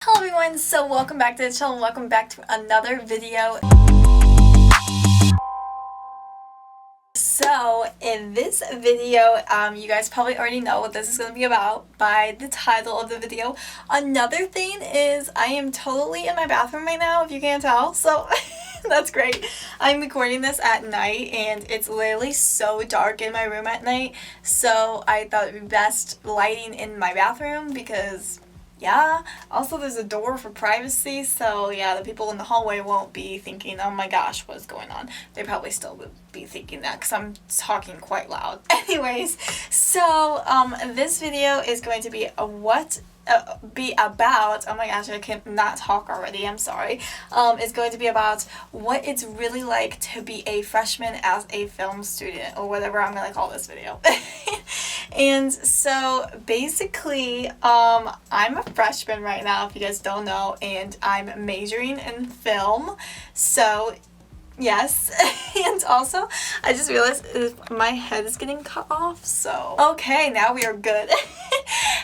Hello everyone, so welcome back to the channel and welcome back to another video. So in this video, you guys probably already know what this is going to be about by the title of the video. Another thing is I am totally in my bathroom right now, if you can't tell, so that's great. I'm recording this at night and it's literally so dark in my room at night, so I thought it would be best lighting in my bathroom because yeah, also there's a door for privacy, so yeah, the people in the hallway won't be thinking, oh my gosh, what's going on? They probably still would be thinking that because I'm talking quite loud. Anyways, so this video is going to be about, oh my gosh, I cannot talk already, I'm sorry, is going to be about what it's really like to be a freshman as a film student, or whatever I'm going to call this video. And so basically, I'm a freshman right now, if you guys don't know, and I'm majoring in film, so yes. And also, I just realized my head is getting cut off, so okay, now we are good.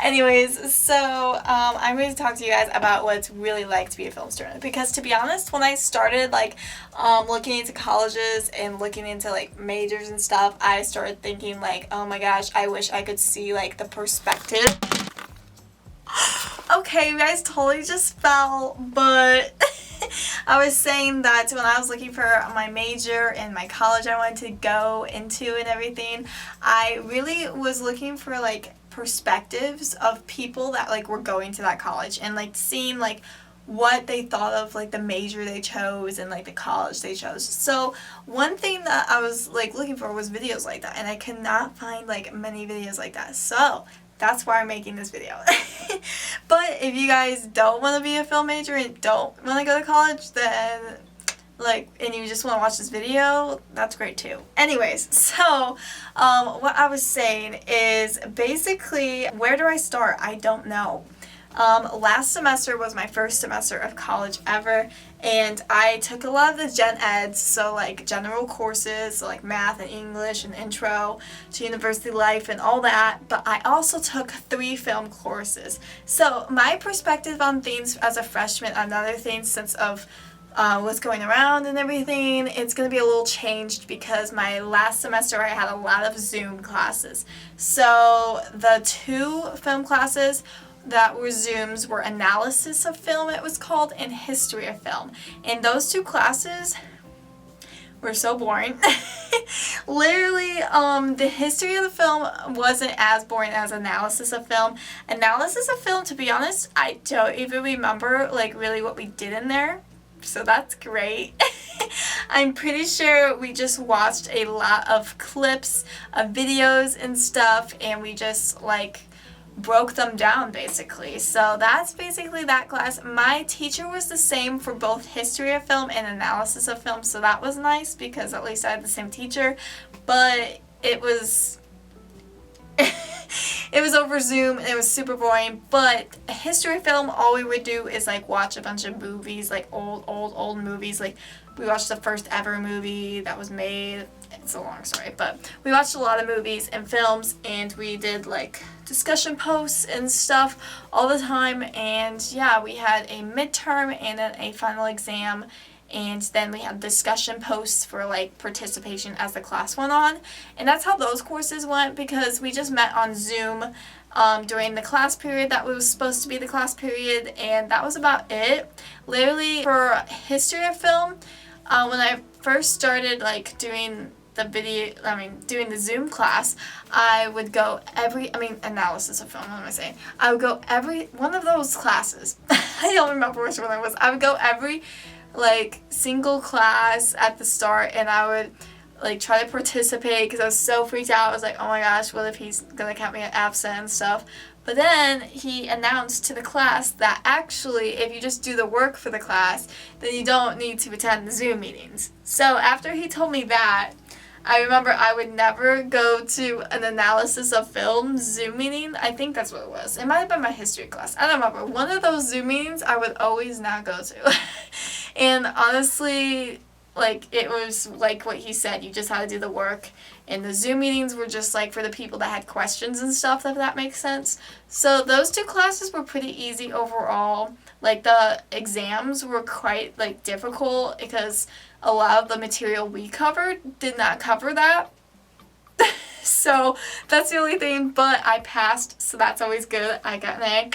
Anyways, so I'm going to talk to you guys about what it's really like to be a film student, because to be honest, when I started looking into colleges and looking into majors and stuff, I started thinking oh my gosh, I wish I could see the perspective. Okay, you guys totally just fell, but I was saying that when I was looking for my major and my college I wanted to go into and everything, I really was looking for perspectives of people that were going to that college and seeing what they thought of the major they chose and the college they chose. So one thing that I was looking for was videos like that, and I could not find many videos like that. So that's why I'm making this video. But if you guys don't want to be a film major and don't want to go to college, then and you just want to watch this video, that's great too. Anyways, so what I was saying is basically, where do I start? I don't know. Last semester was my first semester of college ever, and I took a lot of the gen eds, so general courses, so math and English and intro to university life and all that, but I also took 3 film courses. So my perspective on things as a freshman, another thing since of what's going around and everything, it's going to be a little changed because my last semester I had a lot of Zoom classes. So the 2 film classes that were Zooms were analysis of film, it was called, and history of film. And those 2 classes were so boring. Literally, the history of the film wasn't as boring as analysis of film. Analysis of film, to be honest, I don't even remember really what we did in there. So that's great. I'm pretty sure we just watched a lot of clips of videos and stuff, and we just broke them down basically. So that's basically that class. My teacher was the same for both history of film and analysis of film, so that was nice because at least I had the same teacher, but it was it was over Zoom and it was super boring. But history of film, all we would do is watch a bunch of movies, old movies. We watched the first ever movie that was made. It's a long story, but we watched a lot of movies and films, and we did discussion posts and stuff all the time. And yeah, we had a midterm and then a final exam, and then we had discussion posts for participation as the class went on. And that's how those courses went, because we just met on Zoom during the class period that was supposed to be the class period, and that was about it. Literally, for history of film, when I first started doing the Zoom class, I would go analysis of film, what am I saying? I would go every one of those classes. I don't remember which one it was. I would go every single class at the start, and I would try to participate because I was so freaked out. I was oh my gosh, what if he's gonna count me absent and stuff? But then he announced to the class that actually, if you just do the work for the class, then you don't need to attend the Zoom meetings. So after he told me that, I remember I would never go to an analysis of film Zoom meeting. I think that's what it was. It might have been my history class. I don't remember. One of those Zoom meetings I would always not go to. And honestly, it was what he said. You just had to do the work and the Zoom meetings were just like for the people that had questions and stuff, if that makes sense. So those 2 classes were pretty easy overall. Like the exams were quite like difficult because a lot of the material we covered did not cover that. So that's the only thing, but I passed, so that's always good. I got an A.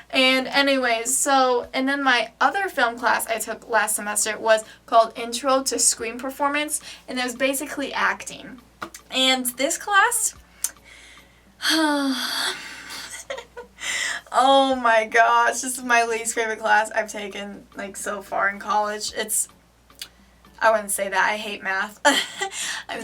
And anyways, and then my other film class I took last semester was called Intro to Screen Performance, and it was basically acting. And this class, oh my gosh, this is my least favorite class I've taken like so far in college. I wouldn't say that, I hate math.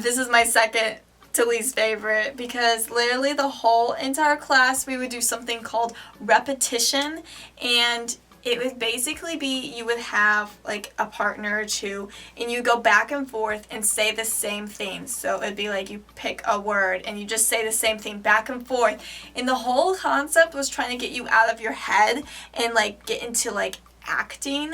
This is my second to least favorite because literally the whole entire class we would do something called repetition, and it would basically be you would have like a partner or 2 and you go back and forth and say the same thing. So it'd be like you pick a word and you just say the same thing back and forth, and the whole concept was trying to get you out of your head and like get into like acting.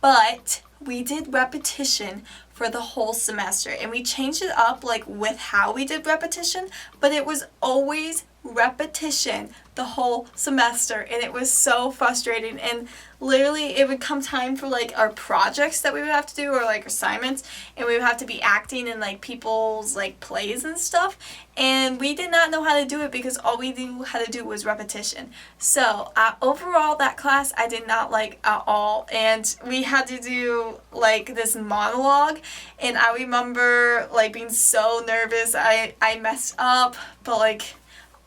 But we did repetition for the whole semester, and we changed it up like with how we did repetition, but it was always repetition the whole semester, and it was so frustrating. And literally it would come time for like our projects that we would have to do, or like assignments, and we would have to be acting in like people's like plays and stuff, and we did not know how to do it because all we knew how to do was repetition. So overall that class I did not like at all, and we had to do like this monologue, and I remember like being so nervous. I messed up, but like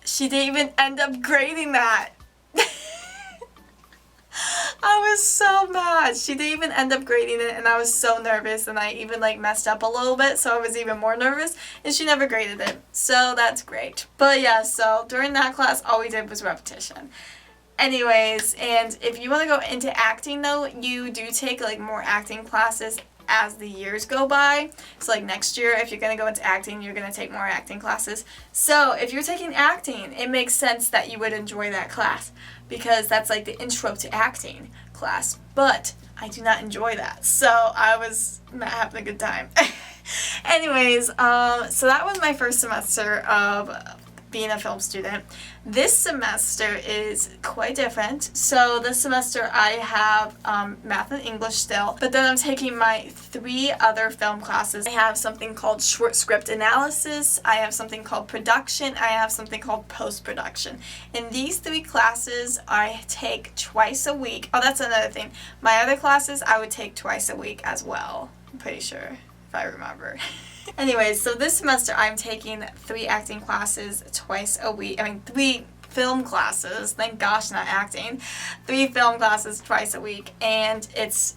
she didn't even end up grading that. I was so mad. She didn't even end up grading it, and I was so nervous, and I even like messed up a little bit, so I was even more nervous, and she never graded it. So that's great. But yeah, so during that class all we did was repetition. Anyways, and if you want to go into acting though, you do take like more acting classes as the years go by. So like next year, if you're going to go into acting, you're going to take more acting classes. So if you're taking acting, it makes sense that you would enjoy that class because that's like the intro to acting class. But I do not enjoy that, so I was not having a good time. Anyways, so that was my first semester of being a film student. This semester is quite different. So this semester I have math and English still, but then I'm taking my 3 other film classes. I have something called short script analysis, I have something called production, I have something called post-production. And these 3 classes I take twice a week. Oh, that's another thing. My other classes I would take twice a week as well. I'm pretty sure, if I remember. Anyways, so this semester I'm taking 3 acting classes twice a week. 3 film classes, thank gosh, not acting. 3 film classes twice a week, and it's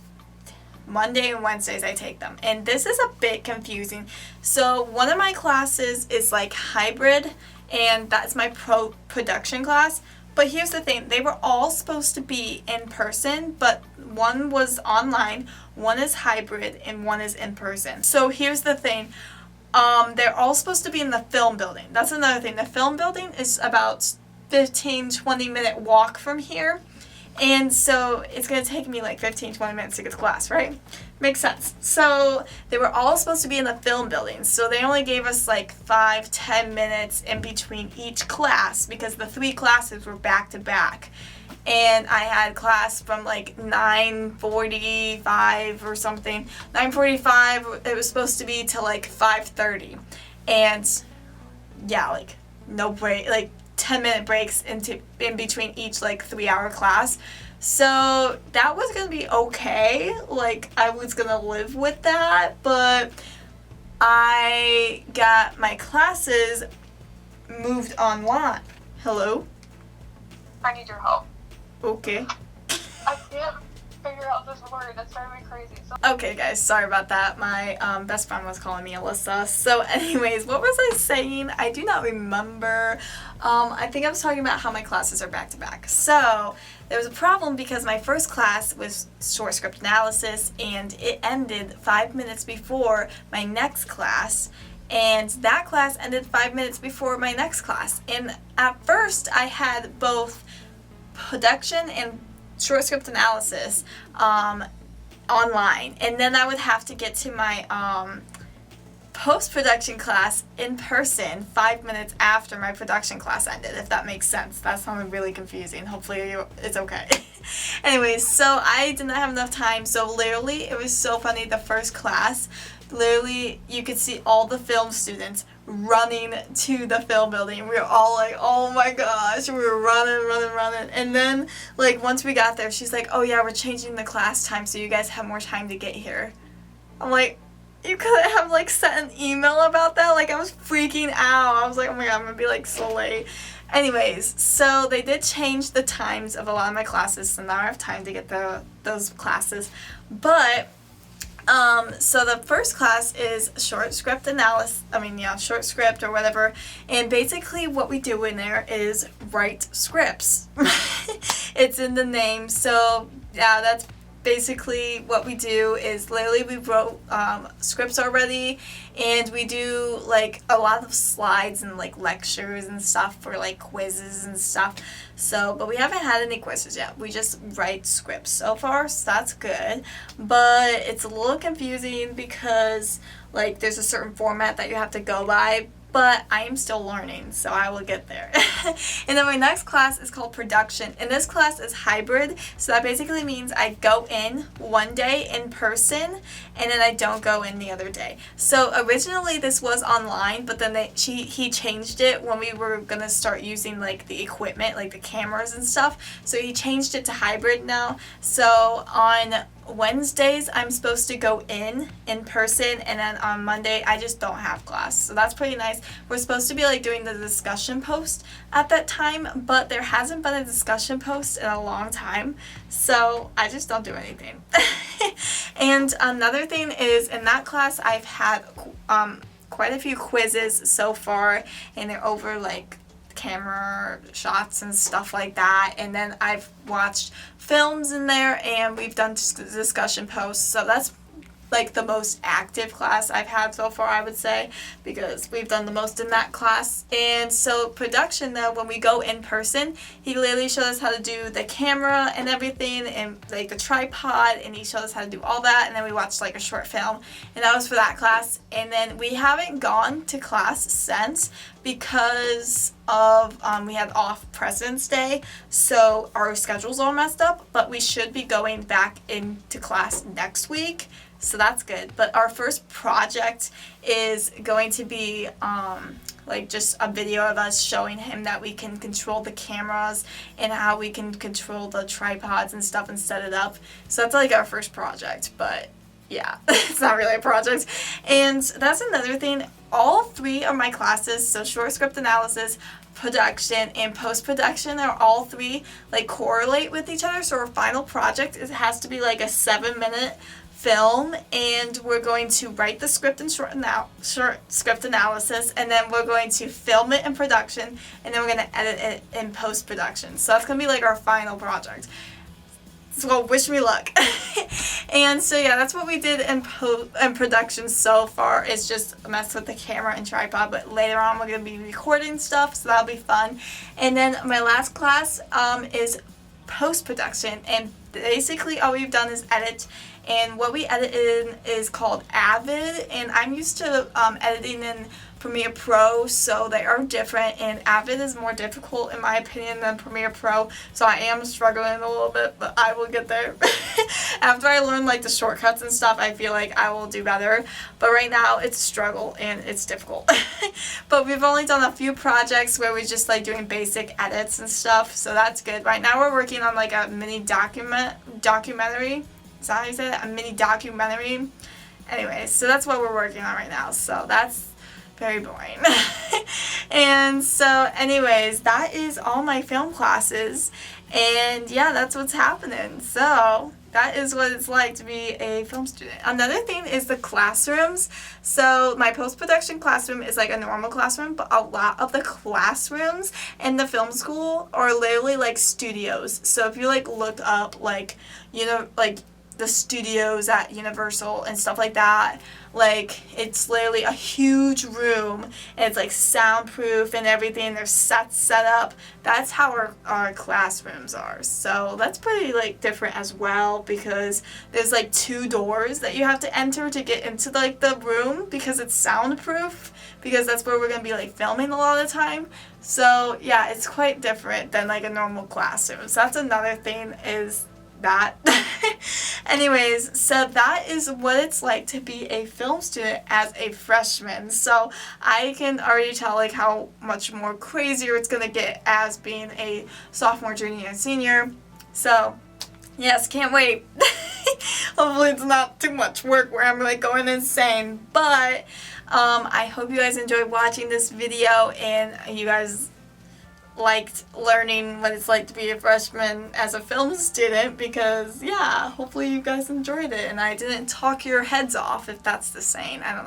Monday and Wednesdays I take them. And this is a bit confusing. So one of my classes is like hybrid, and that's my production class. But here's the thing, they were all supposed to be in person, but one was online, one is hybrid, and one is in person. So here's the thing, they're all supposed to be in the film building. That's another thing. The film building is about 15-20 minute walk from here. And so it's going to take me like 15-20 minutes to get to class, right? Makes sense. So they were all supposed to be in the film building. So they only gave us like 5-10 minutes in between each class because the 3 classes were back to back. And I had class from like 9:45 or something. 9:45 it was supposed to be till like 5:30. And yeah, like no break, like 10-minute breaks in between each like 3-hour class. So that was gonna be okay, like I was gonna live with that, but I got my classes moved online. Hello? I need your help. Okay. I can't figure out this word. It's driving me crazy. Okay, guys, sorry about that. My best friend was calling me Alyssa. So anyways, what was I saying? I do not remember. I think I was talking about how my classes are back to back. So there was a problem because my first class was short script analysis, and it ended 5 minutes before my next class. And that class ended 5 minutes before my next class. And at first, I had both production and short script analysis online, and then I would have to get to my post-production class in person 5 minutes after my production class ended, if that makes sense. That sounded really confusing. Hopefully it's okay. Anyways, so I did not have enough time, so literally it was so funny. The first class, literally you could see all the film students running to the film building. We were all like, oh my gosh, we were running. And then, like, once we got there, she's like, oh yeah, we're changing the class time so you guys have more time to get here. I'm like, you couldn't have, like, sent an email about that? Like, I was freaking out. I was like, oh my god, I'm gonna be, like, so late. Anyways, so they did change the times of a lot of my classes, so now I have time to get those classes. But so the first class is short script analysis, short script or whatever, and basically what we do in there is write scripts. It's in the name, so yeah, that's basically what we do. Is literally we wrote scripts already, and we do like a lot of slides and like lectures and stuff for like quizzes and stuff. So, but we haven't had any quizzes yet. We just write scripts so far, so that's good. But it's a little confusing because like there's a certain format that you have to go by. But I am still learning, so I will get there. And then my next class is called production. And this class is hybrid, so that basically means I go in one day in person, and then I don't go in the other day. So originally this was online, but then he changed it when we were going to start using like the equipment, like the cameras and stuff. So he changed it to hybrid now. So on Wednesdays I'm supposed to go in person, and then on Monday I just don't have class, so that's pretty nice. We're supposed to be like doing the discussion post at that time, but there hasn't been a discussion post in a long time, so I just don't do anything. And another thing is in that class I've had quite a few quizzes so far, and they're over like camera shots and stuff like that, and then I've watched films in there, and we've done discussion posts, so that's like the most active class I've had so far, I would say, because we've done the most in that class. And so production, though, when we go in person, he literally showed us how to do the camera and everything, and like the tripod, and he showed us how to do all that, and then we watched like a short film, and that was for that class. And then we haven't gone to class since because of we had off President's Day, so our schedule's all messed up, but we should be going back into class next week. So that's good. But our first project is going to be like just a video of us showing him that we can control the cameras and how we can control the tripods and stuff and set it up. So that's like our first project, but yeah, it's not really a project. And that's another thing. All three of my classes, so short script analysis, production, and post-production, are all three like correlate with each other. So our final project, it has to be like a 7-minute film, and we're going to write the script in short script analysis, and then we're going to film it in production, and then we're going to edit it in post-production. So that's going to be like our final project. So wish me luck. And so yeah, that's what we did in production so far, is just mess with the camera and tripod, but later on we're going to be recording stuff, so that'll be fun. And then my last class is post-production, and basically all we've done is edit, and what we edit in is called Avid, and I'm used to editing in Premiere Pro, so they are different, and Avid is more difficult in my opinion than Premiere Pro, so I am struggling a little bit, but I will get there. After I learn like the shortcuts and stuff, I feel like I will do better, but right now it's a struggle and it's difficult. But we've only done a few projects where we're just like doing basic edits and stuff, so that's good. Right now we're working on like a mini documentary. Is that how you say that? A mini documentary. Anyway, so that's what we're working on right now, so that's very boring. And so anyways, that is all my film classes, and yeah, that's what's happening. So that is what it's like to be a film student. Another thing is the classrooms. So my post-production classroom is like a normal classroom, but a lot of the classrooms in the film school are literally like studios. So if you like look up like, you know, like the studios at Universal and stuff like that. Like, it's literally a huge room, and it's like soundproof and everything. There's sets set up. That's how our classrooms are. So that's pretty like different as well, because there's like 2 doors that you have to enter to get into like the room, because it's soundproof, because that's where we're gonna be like filming a lot of the time. So yeah, it's quite different than like a normal classroom. So that's another thing, is that. Anyways, so that is what it's like to be a film student as a freshman. So I can already tell like how much more crazier it's gonna get as being a sophomore, junior, and senior. So yes, can't wait. Hopefully it's not too much work where I'm like going insane. But I hope you guys enjoyed watching this video, and you guys liked learning what it's like to be a freshman as a film student, because yeah, hopefully you guys enjoyed it and I didn't talk your heads off, if that's the saying. I don't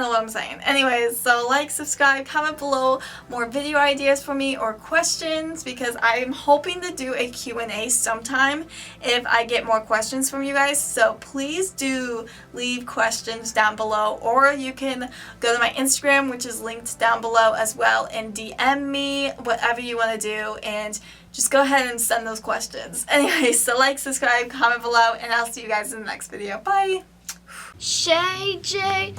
know what I'm saying. Anyways, so like, subscribe, comment below more video ideas for me or questions, because I'm hoping to do a Q&A sometime if I get more questions from you guys. So please do leave questions down below, or you can go to my Instagram, which is linked down below as well, and DM me, whatever you want to do, and just go ahead and send those questions. Anyway, so like, subscribe, comment below, and I'll see you guys in the next video. Bye! ShayJVlogs!